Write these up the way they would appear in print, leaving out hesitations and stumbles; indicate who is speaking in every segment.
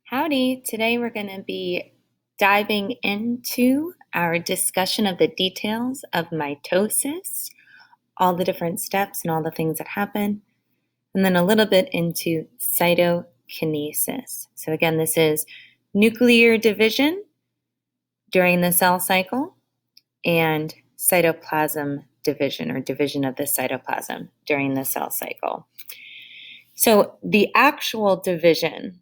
Speaker 1: Howdy, today we're going to be diving into our discussion of the details of mitosis, all the different steps and all the things that happen, and then a little bit into cytokinesis. So again, this is nuclear division during the cell cycle and cytoplasm division or division of the cytoplasm during the cell cycle. So the actual division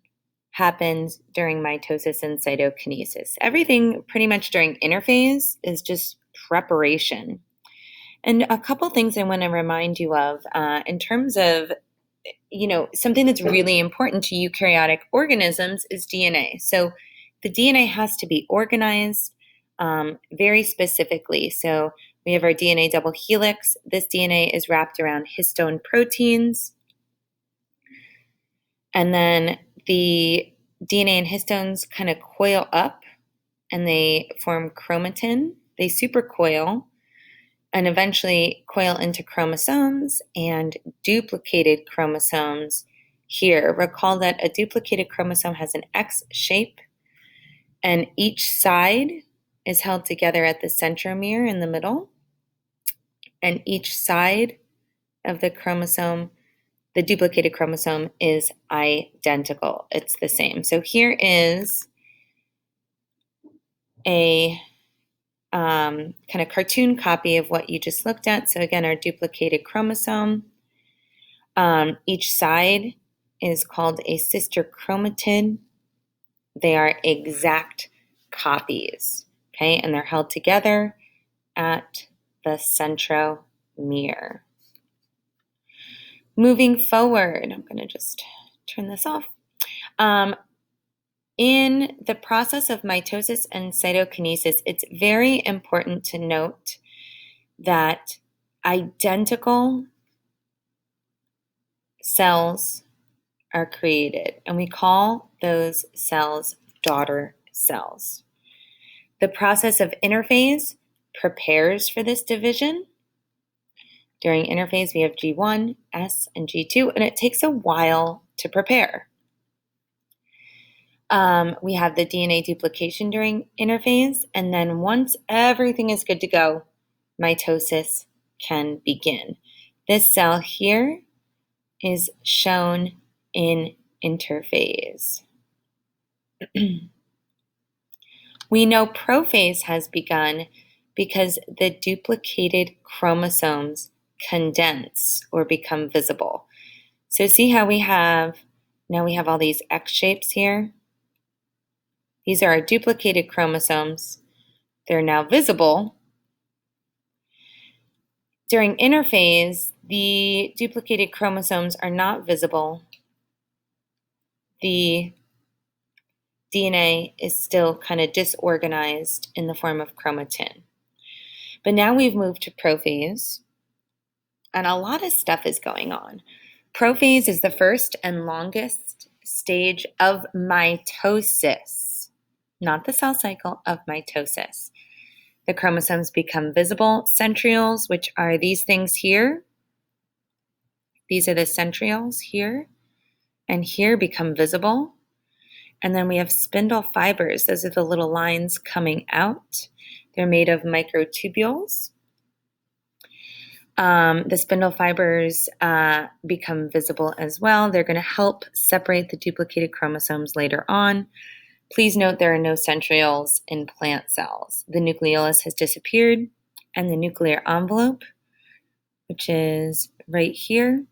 Speaker 1: happens during mitosis and cytokinesis. Everything pretty much during interphase is just preparation. And a couple things I want to remind you of in terms of, something that's really important to eukaryotic organisms is DNA. So the DNA has to be organized very specifically. So we have our DNA double helix. This DNA is wrapped around histone proteins. And then the DNA and histones kind of coil up and they form chromatin. They supercoil and eventually coil into chromosomes and duplicated chromosomes here. Recall that a duplicated chromosome has an X shape and each side is held together at the centromere in the middle. And each side of the chromosome, the duplicated chromosome, is identical. It's the same. So here is a kind of cartoon copy of what you just looked at. So again, our duplicated chromosome. Each side is called a sister chromatid. They are exact copies, okay? And they're held together at the centromere. Moving forward, I'm going to just turn this off. In the process of mitosis and cytokinesis, it's very important to note that identical cells are created, and we call those cells daughter cells. The process of interphase prepares for this division. During interphase, we have G1, S, and G2, and it takes a while to prepare. We have the DNA duplication during interphase, and then once everything is good to go, mitosis can begin. This cell here is shown in interphase. We know prophase has begun because the duplicated chromosomes condense or become visible. So see how we have all these X shapes here? These are our duplicated chromosomes. They're now visible. During interphase, the duplicated chromosomes are not visible. The DNA is still kind of disorganized in the form of chromatin. But now we've moved to prophase, and a lot of stuff is going on. Prophase is the first and longest stage of mitosis, not the cell cycle, of mitosis. The chromosomes become visible. Centrioles, which are these things here, these are the centrioles here, and here become visible. And then we have spindle fibers. Those are the little lines coming out. They're made of microtubules. The spindle fibers become visible as well. They're going to help separate the duplicated chromosomes later on. Please note there are no centrioles in plant cells. The nucleolus has disappeared, and the nuclear envelope, which is right here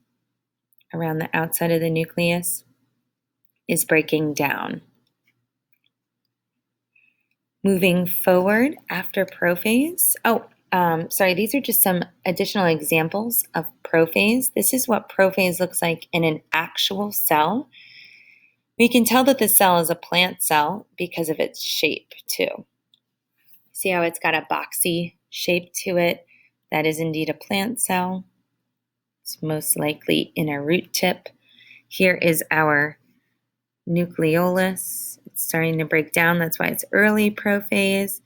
Speaker 1: around the outside of the nucleus, is breaking down. Moving forward after prophase. These are just some additional examples of prophase. This is what prophase looks like in an actual cell. We can tell that the cell is a plant cell because of its shape too. See how it's got a boxy shape to it? That is indeed a plant cell. It's most likely in a root tip. Here is our nucleolus. It's starting to break down. That's why it's early prophase.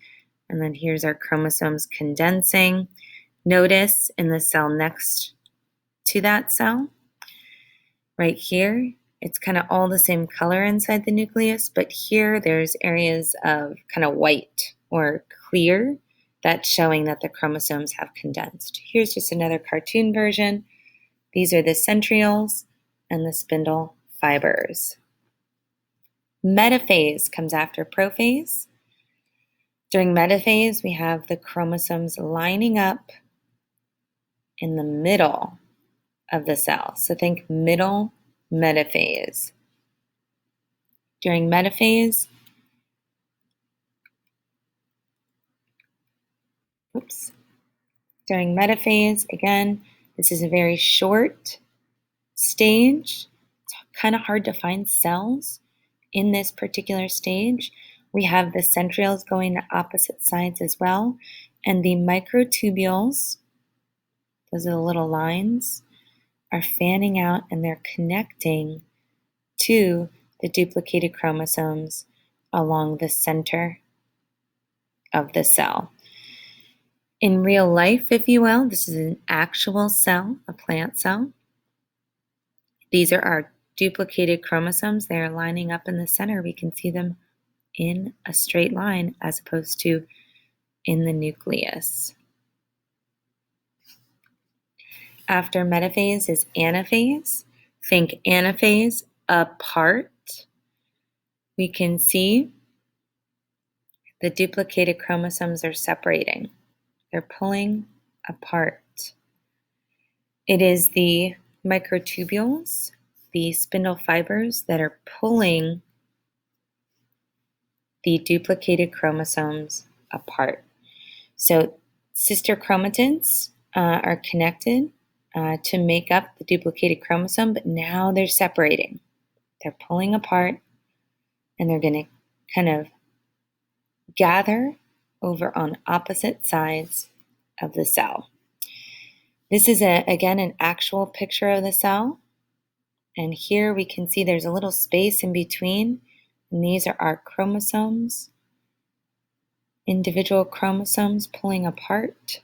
Speaker 1: And then here's our chromosomes condensing. Notice in the cell next to that cell, right here, It's kind of all the same color inside the nucleus, but here there's areas of kind of white or clear that's showing that the chromosomes have condensed. Here's just another cartoon version. These are the centrioles and the spindle fibers. Metaphase comes after prophase. During metaphase, we have the chromosomes lining up in the middle of the cell. So think middle metaphase. During metaphase, during metaphase, again, this is a very short stage. It's kind of hard to find cells in this particular stage. We have the centrioles going to opposite sides as well, and the microtubules, those are the little lines, are fanning out and they're connecting to the duplicated chromosomes along the center of the cell. In real life, if you will, this is an actual cell, a plant cell. These are our duplicated chromosomes. They are lining up in the center. We can see them in a straight line as opposed to in the nucleus. After metaphase is anaphase. Think anaphase, apart. We can see the duplicated chromosomes are separating. They're pulling apart. It is the microtubules, the spindle fibers, that are pulling the duplicated chromosomes apart. So sister chromatids are connected to make up the duplicated chromosome, but now they're separating. They're pulling apart, and they're going to kind of gather over on opposite sides of the cell. This is, again, an actual picture of the cell. And here we can see there's a little space in between. And these are our chromosomes, individual chromosomes pulling apart.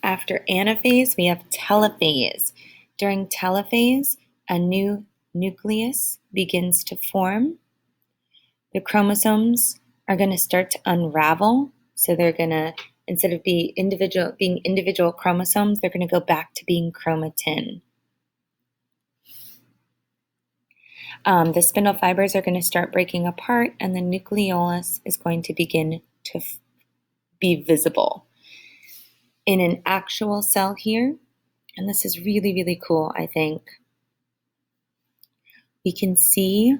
Speaker 1: After anaphase, we have telophase. During telophase, a new nucleus begins to form. The chromosomes are going to start to unravel. So they're going to, instead of being individual chromosomes, they're going to go back to being chromatin. The spindle fibers are going to start breaking apart, and the nucleolus is going to begin to be visible. In an actual cell here, and this is really, really cool, I think, we can see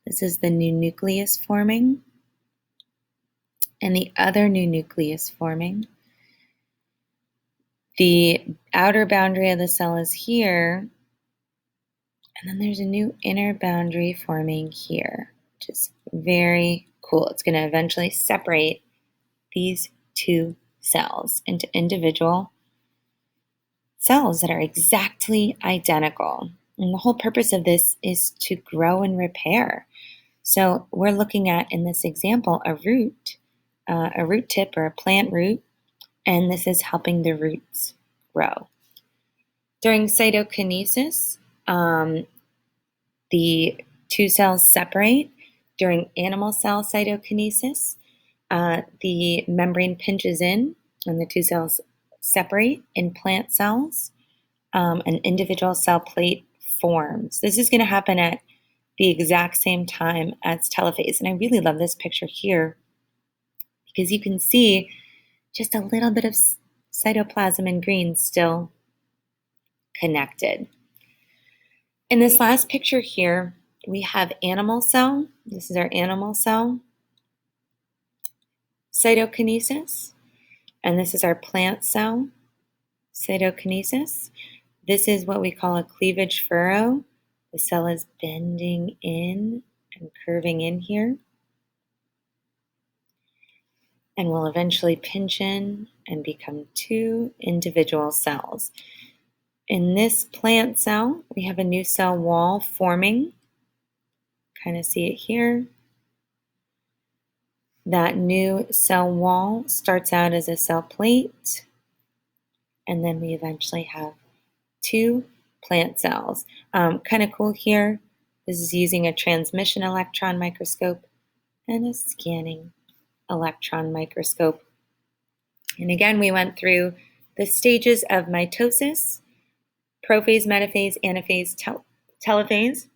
Speaker 1: this is the new nucleus forming and the other new nucleus forming. The outer boundary of the cell is here, and then there's a new inner boundary forming here, which is very cool. It's going to eventually separate these two cells into individual cells that are exactly identical. And the whole purpose of this is to grow and repair. So we're looking at, in this example, a root tip or a plant root, and this is helping the roots grow. During cytokinesis, the two cells separate. During animal cell cytokinesis, the membrane pinches in and the two cells separate. In plant cells, an individual cell plate forms. This is going to happen at the exact same time as telophase. And I really love this picture here because you can see just a little bit of cytoplasm in green still connected. In this last picture here, we have animal cell. This is our animal cell cytokinesis. And this is our plant cell cytokinesis. This is what we call a cleavage furrow. The cell is bending in and curving in here, and will eventually pinch in and become two individual cells. In this plant cell, we have a new cell wall forming. Kind of see it here. That new cell wall starts out as a cell plate, and then we eventually have to plant cells. Kind of cool here. This is using a transmission electron microscope and a scanning electron microscope. And again, we went through the stages of mitosis: prophase, metaphase, anaphase, telophase.